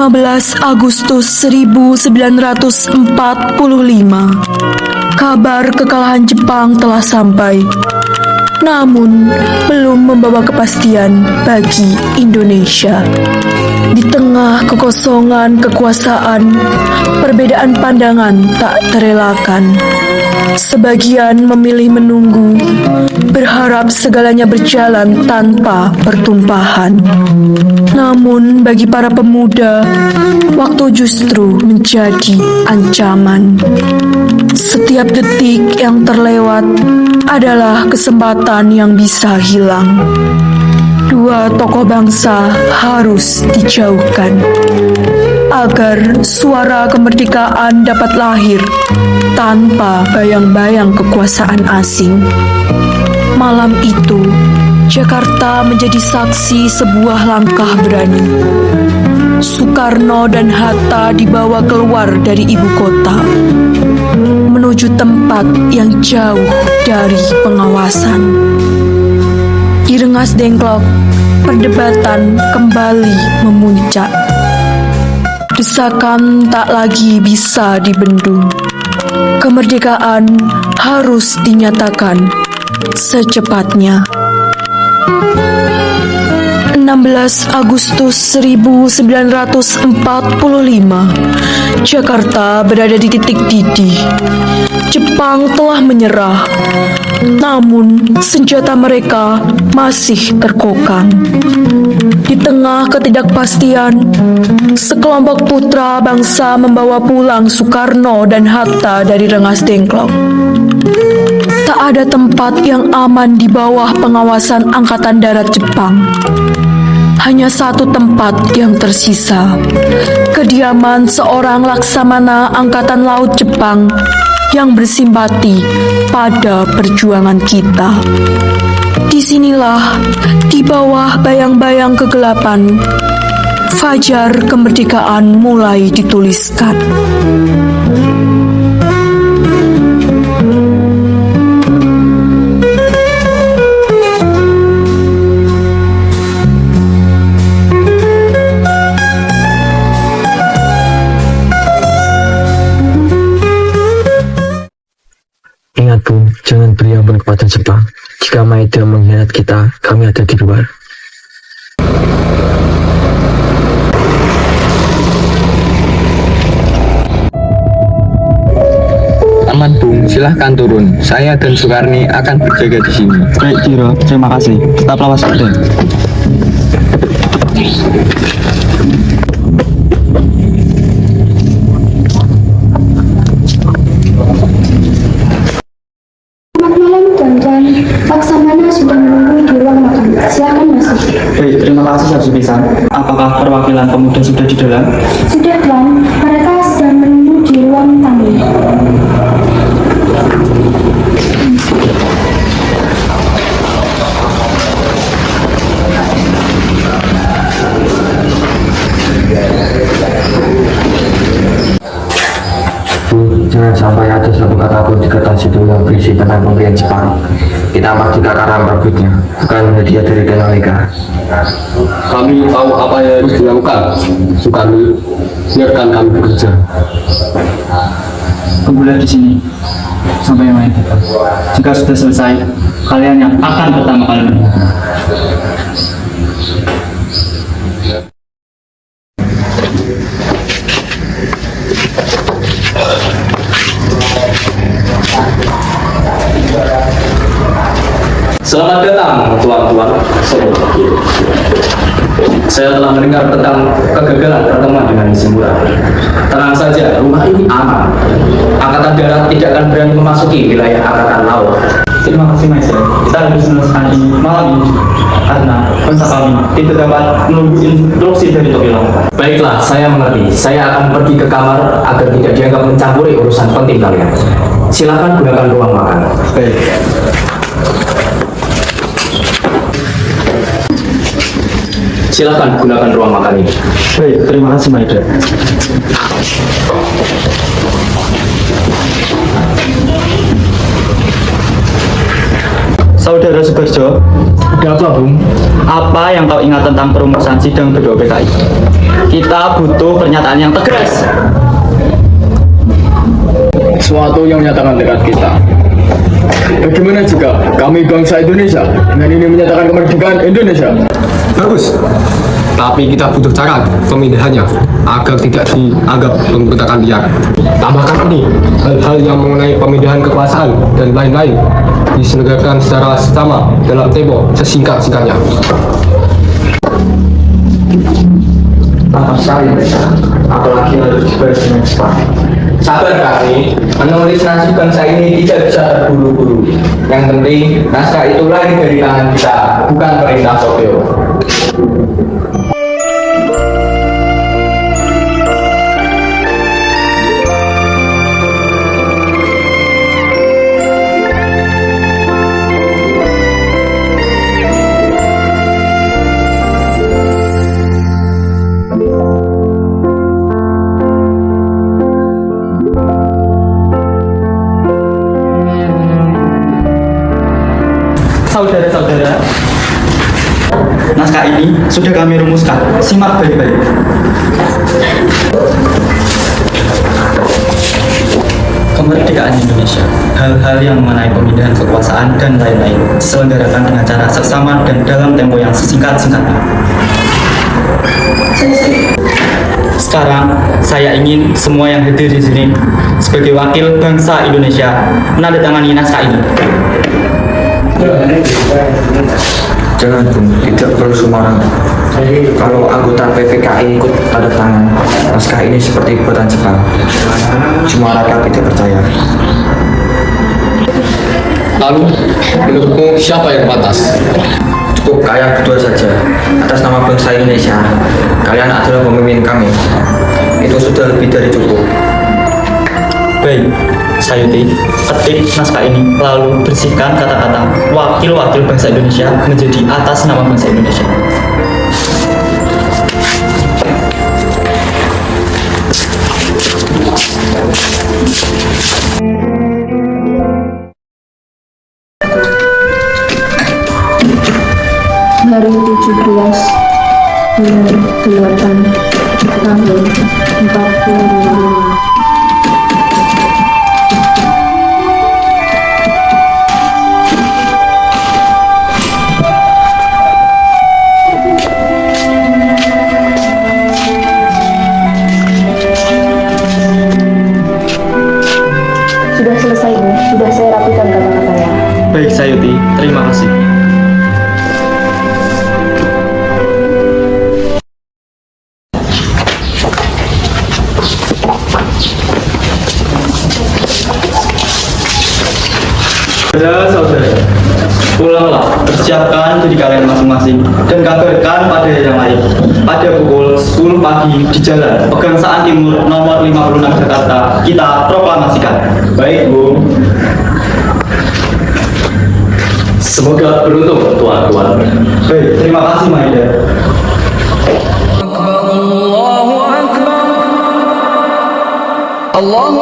15 Agustus 1945, kabar kekalahan Jepang telah sampai, namun belum membawa kepastian bagi Indonesia. Di tengah kekosongan kekuasaan, perbedaan pandangan tak terelakkan. Sebagian memilih menunggu, berharap segalanya berjalan tanpa pertumpahan. Namun bagi para pemuda, waktu justru menjadi ancaman. Setiap detik yang terlewat adalah kesempatan yang bisa hilang. Dua tokoh bangsa harus dijauhkan agar suara kemerdekaan dapat lahir tanpa bayang-bayang kekuasaan asing. Malam itu, Jakarta menjadi saksi sebuah langkah berani. Soekarno dan Hatta dibawa keluar dari ibu kota, menuju tempat yang jauh dari pengawasan. Di Rengas Dengklok, perdebatan kembali memuncak. Desakan tak lagi bisa dibendung. Kemerdekaan harus dinyatakan secepatnya. 16 Agustus 1945, Jakarta berada di titik didih. Jepang telah menyerah, namun senjata mereka masih terkokang. Di tengah ketidakpastian, sekelompok putra bangsa membawa pulang Soekarno dan Hatta dari Rengas Dengklok. Tak ada tempat yang aman di bawah pengawasan Angkatan Darat Jepang. Hanya satu tempat yang tersisa, kediaman seorang laksamana Angkatan Laut Jepang yang bersimpati pada perjuangan kita. Disinilah, di bawah bayang-bayang kegelapan, fajar kemerdekaan mulai dituliskan. Ingat Bu, jangan beri ampun kepada Jepang. Jika Maeda mengkhianat kita, kami ada di luar. Aman Bung, silahkan turun. Saya dan Sukarni akan berjaga di sini. Baik Jiro, terima kasih. Tetaplah waspada. Laksamana sudah menunggu di ruang makan. Silakan masuk. Baik, terima kasih Syekh Supisan. Apakah perwakilan pemuda sudah di dalam? Sudah Tuan, mereka sedang menunggu di ruang tamu. Bu, jangan sampai ada satu kata pun di kertas itu yang berisi tentang pemberian Jepang. Kita pasti karena merebutnya, bukan hadiah dari mereka. Kami tahu apa yang harus dilakukan. Sukarni, biarkan kami bekerja. Tunggulah di sini sampai main. Jika sudah selesai, kalian yang akan pertama kali menang. Selamat datang, tuan-tuan. Saya telah mendengar tentang kegagalan pertemuan dengan Nishimura. Tenang saja, rumah ini aman. Angkatan Darat tidak akan berani memasuki wilayah Angkatan Laut. Terima kasih Maestro. Kita harus menyelesaikan ini malam ini karena bangsa kami tidak dapat menunggu instruksi dari Tokyo. Baiklah, saya mengerti. Saya akan pergi ke kamar agar tidak dianggap mencampuri urusan penting kalian. Silakan gunakan ruang makan. Baik. Silakan gunakan ruang makan ini. Baik, terima kasih Maeda. Saudara Subarjo, Ada apa, Bung? apa yang kau ingat tentang perumusan sidang kedua PKI? Kita butuh pernyataan yang tegas. Suatu yang menyatakan dekat kita. Bagaimana jika kami bangsa Indonesia dengan ini menyatakan kemerdekaan Indonesia? Bagus. Tapi kita butuh cara pemindahannya agar tidak dianggap pemberontakan liar. Tambahkan ini, hal-hal yang mengenai pemindahan kekuasaan dan lain-lain diselenggarakan secara sama dalam tempo sesingkat-singkatnya. Lama sekali mereka, apalagi harus dibalas dengan cepat. Sabar kami, menulis nasib bangsa ini tidak bisa terburu-buru. Yang penting, naskah itu lahir dari tangan kita, bukan perintah Tokyo. Saudara-saudara, naskah ini sudah kami rumuskan. Simak baik-baik. Kemerdekaan Indonesia, hal-hal yang mengenai pemindahan kekuasaan dan lain-lain diselenggarakan dengan cara seksama dan dalam tempo yang sesingkat-singkatnya. Sekarang saya ingin semua yang hadir di sini sebagai wakil bangsa Indonesia menandatangani naskah ini. Jangan Bung, tidak perlu sembarang. Kalau anggota PPKI ikut tanda tangan, naskah ini seperti buatan Jepang. Cuma rakyat tidak percaya. Lalu, menurutmu siapa yang pantas? Cukup kalian berdua saja. Atas nama bangsa Indonesia, kalian adalah pemimpin kami. Itu sudah lebih dari cukup. Baik, Sayuti, ketik naskah ini lalu bersihkan kata-kata wakil-wakil bangsa Indonesia menjadi atas nama bangsa Indonesia. Hari 17 bulan 8 tahun 45. Sudah selesai, Bu. Sudah saya rapikan kata-katanya. Baik, Sayuti, terima kasih. Saudara-saudara, pulanglah, persiapkan diri kalian masing-masing dan kabarkan pada yang lain. Pada pukul 10 pagi di jalan Pegangsaan Timur nomor 56 Jakarta, kita proklamasikan. Baik, Bu. Semoga beruntung, tuan-tuan. Baik, terima kasih, Maida. Allahu Akbar, Allah.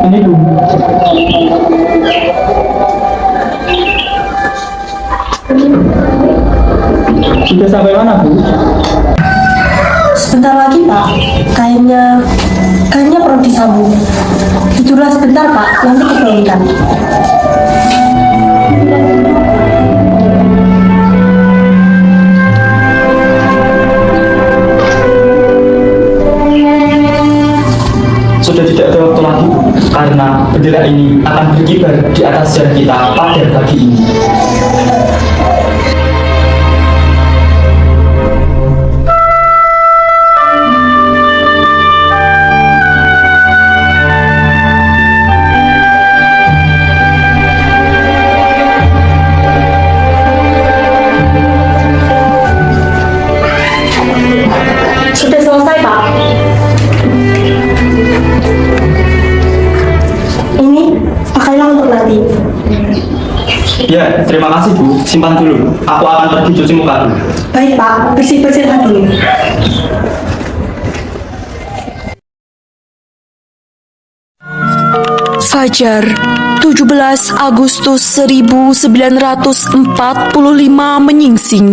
Ini dulu. Sudah sampai mana, Bu? Sebentar lagi, Pak. Kayaknya perlu disambung. Tidurlah sebentar, Pak. Nanti kebangun. Sudah tidak ada waktu lagi, karena bendera ini akan berkibar di atas sejarah kita pada pagi ini. Sudah selesai, Pak. Ini pakailah untuk nanti. Ya, terima kasih Bu. Simpan dulu. Aku akan pergi cuci muka dulu. Baik Pak, bersih-bersihlah dulu. Fajar 17 Agustus 1945 menyingsing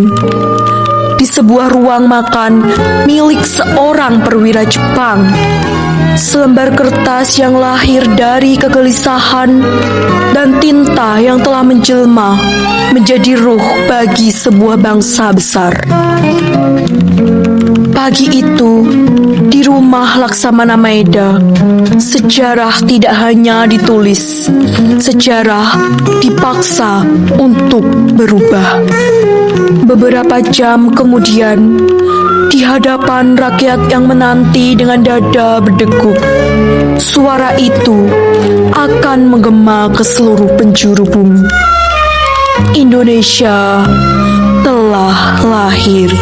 di sebuah ruang makan milik seorang perwira Jepang. Selembar kertas yang lahir dari kegelisahan dan tinta yang telah menjelma menjadi ruh bagi sebuah bangsa besar. Pagi itu, di rumah Laksamana Maeda, sejarah tidak hanya ditulis, sejarah dipaksa untuk berubah. Beberapa jam kemudian, di hadapan rakyat yang menanti dengan dada berdegup, suara itu akan menggema ke seluruh penjuru bumi. Indonesia telah lahir.